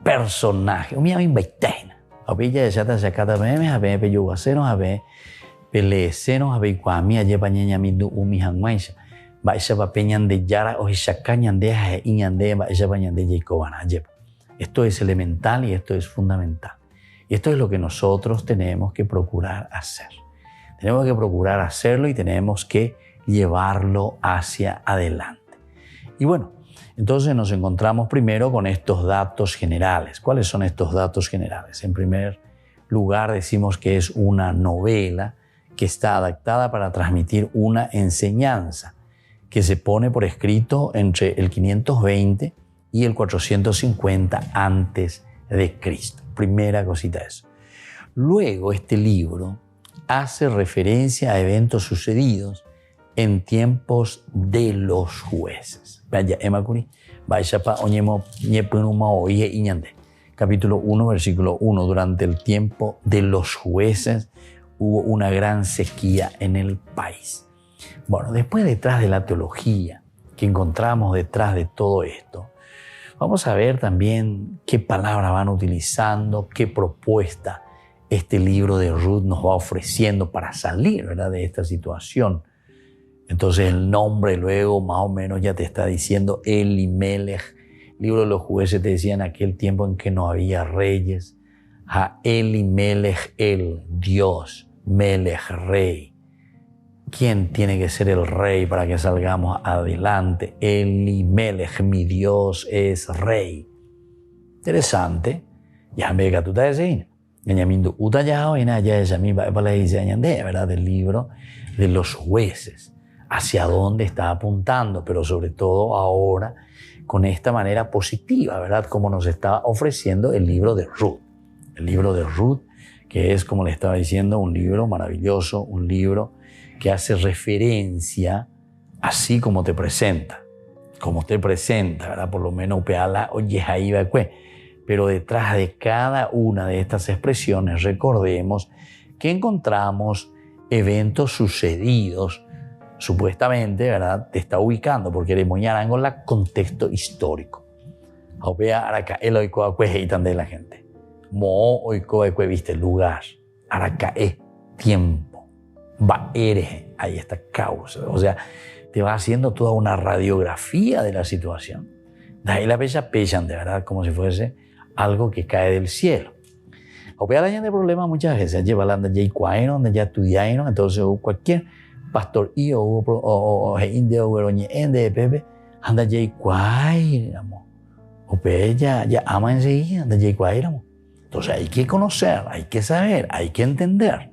personaje, mía, invitena. Había ya está sacada meme, había peyugaceros, había peleceros, había cuamia, lleva ñaña mindu umi hangmaisha. Baisha va peñan de yara o isacañan de aje iñande baisha bañan de jecobana. Esto es elemental y esto es fundamental. Y esto es lo que nosotros tenemos que procurar hacer. Tenemos que procurar hacerlo y tenemos que llevarlo hacia adelante. Y bueno, entonces nos encontramos primero con estos datos generales. ¿Cuáles son estos datos generales? En primer lugar, decimos que es una novela que está adaptada para transmitir una enseñanza que se pone por escrito entre el 520 y el 450 antes de Cristo. Primera cosita eso. Luego este libro hace referencia a eventos sucedidos en tiempos de los jueces. Vaya, Emakuri, vaya pa oñemo ñepunuma oye iñande. Capítulo 1, versículo 1. Durante el tiempo de los jueces hubo una gran sequía en el país. Bueno, después detrás de la teología que encontramos detrás de todo esto, vamos a ver también qué palabras van utilizando, qué propuesta este libro de Ruth nos va ofreciendo para salir, ¿verdad?, de esta situación. Entonces el nombre luego más o menos ya te está diciendo Elimelech. El libro de los jueces te decía en aquel tiempo en que no había reyes. Elimelech, el Dios, Melech, rey. ¿Quién tiene que ser el rey para que salgamos adelante? Elimelech, mi Dios es rey. Interesante. Ya me que tú te decís. ¿Verdad? Del libro de los jueces. Hacia dónde está apuntando, pero sobre todo ahora con esta manera positiva, ¿verdad? Como nos está ofreciendo el libro de Ruth. El libro de Ruth, que es, como le estaba diciendo, un libro maravilloso, un libro que hace referencia así como te presenta. Como te presenta, ¿verdad? Por lo menos upeala oye ahí va cue. Pero detrás de cada una de estas expresiones recordemos que encontramos eventos sucedidos, supuestamente, ¿verdad? Te está ubicando porque eres muy arango en el contexto histórico. Opea araca el oico heitan de la gente. Mo oico viste lugar. Araca tiempo. Va eres ahí está causa. O sea, te va haciendo toda una radiografía de la situación. De ahí la bella pellan, de verdad, como si fuese algo que cae del cielo. Opea la gente problema muchas veces. Lleva la anda ya cuaino, ya estudiaino, entonces cualquier pastor y o indio o de pepe anda ya cuaino. Opea ya ama enseguida, anda ya cuaino. Entonces hay que conocer, hay que saber, hay que entender.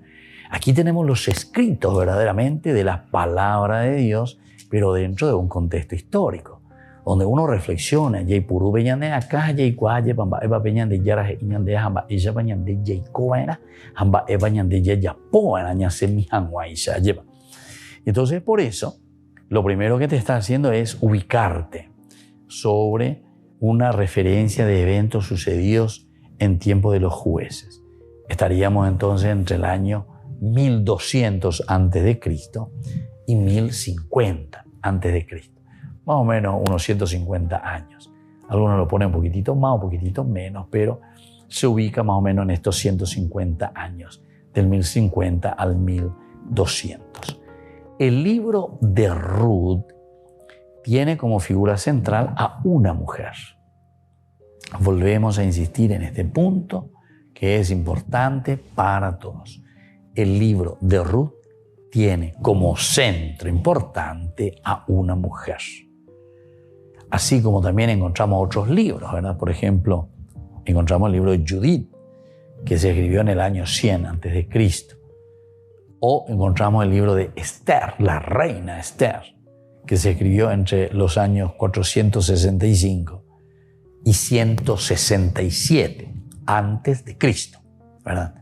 Aquí tenemos los escritos verdaderamente de la palabra de Dios, pero dentro de un contexto histórico, donde uno reflexiona, yay puru beñande acá, yay cuaye, bamba eva beñande yara iñande hamba ella beñande yay coena, hamba eva ñande yaya poena ñase mi hanguaisha lleva. Entonces, por eso, lo primero que te está haciendo es ubicarte sobre una referencia de eventos sucedidos en tiempo de los jueces. Estaríamos entonces entre el año 1200 a.C. y 1050 a.C. Más o menos unos 150 años. Algunos lo ponen un poquitito más, un poquitito menos, pero se ubica más o menos en estos 150 años, del 1050 al 1200. El libro de Ruth tiene como figura central a una mujer. Volvemos a insistir en este punto que es importante para todos. El libro de Ruth tiene como centro importante a una mujer. Así como también encontramos otros libros, ¿verdad? Por ejemplo, encontramos el libro de Judith, que se escribió en el año 100 a.C. O encontramos el libro de Esther, la reina Esther, que se escribió entre los años 465 y 167 antes de Cristo, ¿verdad?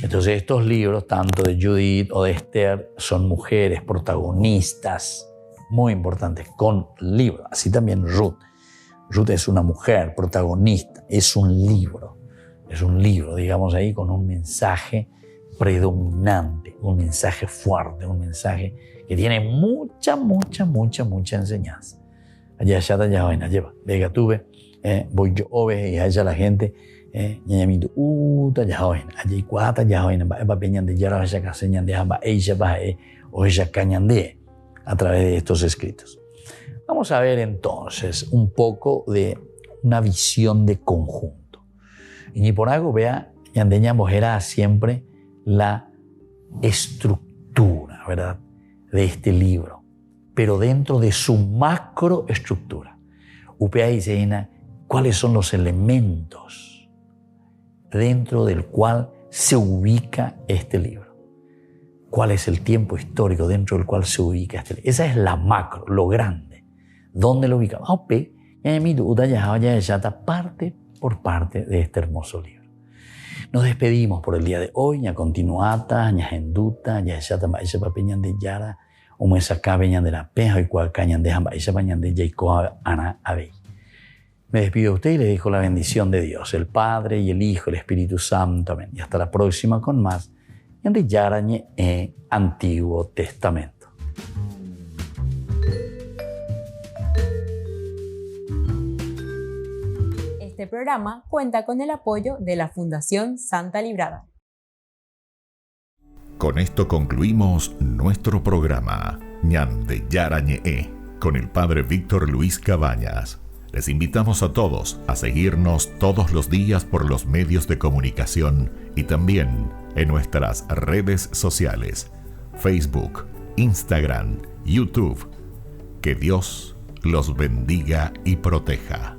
Entonces estos libros, tanto de Judith o de Esther, son mujeres protagonistas muy importantes con libros. Así también Ruth. Ruth es una mujer protagonista, es un libro, digamos ahí, con un mensaje predominante, un mensaje fuerte, un mensaje que tiene mucha enseñanza. Allá ya vaina lleva, vega tuve, voy yo ove y allá la gente, ñañamito uta ya vaina, allá y cuata ya vaina, va peñan de yara allá caseñan de amba ella va o ella cañan de a través de estos escritos. Vamos a ver entonces un poco de una visión de conjunto. Y por algo vea, yandeña era siempre la estructura, ¿verdad?, de este libro, pero dentro de su macroestructura. Upea dice, ¿cuáles son los elementos dentro del cual se ubica este libro? ¿Cuál es el tiempo histórico dentro del cual se ubica este libro? Esa es la macro, lo grande. ¿Dónde lo ubicamos? Parte por parte de este hermoso libro. Nos despedimos por el día de hoy. Ña continuata, ña genduta, ña yata maisha papeñan de yara, umesa cabeñan de la peja y cuacañan de jamba, isha bañan de yaicoa ana abey. Me despido de usted y le dejo la bendición de Dios, el Padre y el Hijo, el Espíritu Santo. Amén. Y hasta la próxima con más de Yarañe Antiguo Testamento. Este programa cuenta con el apoyo de la Fundación Santa Librada. Con esto concluimos nuestro programa Ñande Yarañe con el Padre Víctor Luis Cabañas. Les invitamos a todos a seguirnos todos los días por los medios de comunicación y también en nuestras redes sociales, Facebook, Instagram, YouTube. Que Dios los bendiga y proteja.